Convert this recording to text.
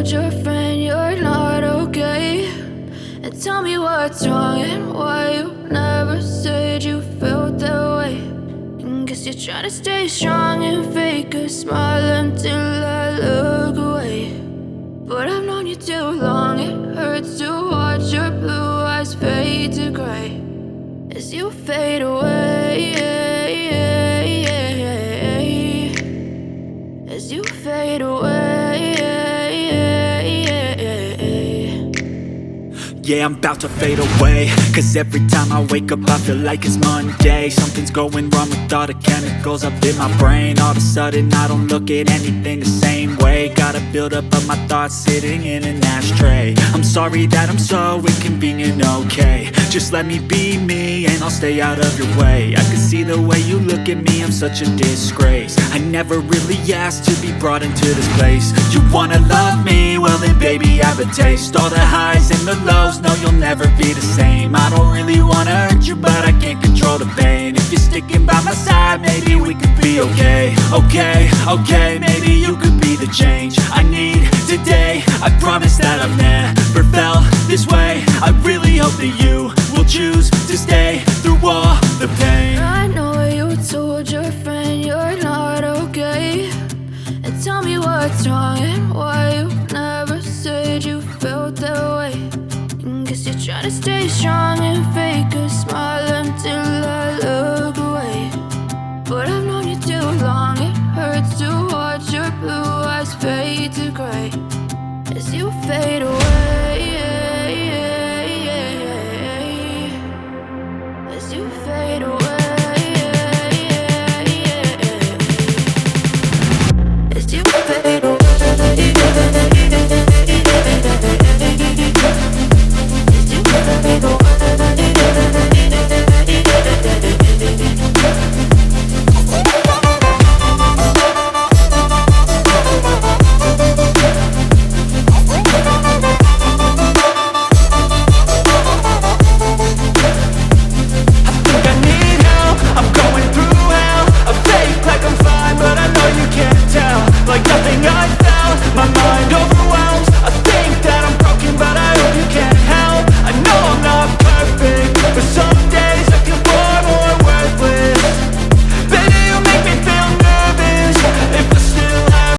told your friend you're not okay? And tell me what's wrong and why you never said you felt that way. And guess you're trying to stay strong and fake a smile until I look away. But I've known you too long, it hurts to watch your blue eyes fade to gray as you fade away, as you fade away. Yeah, I'm about to fade away, cause every time I wake up I feel like it's Monday. Something's going wrong with all the chemicals up in my brain. All of a sudden I don't look at anything the same way. Got a buildup of my thoughts sitting in an ashtray. I'm sorry that I'm so inconvenient, okay? Just let me be me and I'll stay out of your way. I can see the way you look at me, I'm such a disgrace. I never really asked to be brought into this place. You wanna love me? Well then baby have a taste. All the highs and the lows, no you'll never be the same. I don't really wanna hurt you but I can't control the pain. If you're sticking by my side maybe we could be okay. Okay, maybe you could be the change I need today. I promise that I've never felt this way. I really hope that you will choose to stay through all the pain. I know you told your friend you're not okay. And tell me what's wrong and why you never said you felt that way. And guess you're trying to stay strong and fake a smile until I look away. But I've known you too long, it hurts to watch your blue eyes fade to gray as you fade away.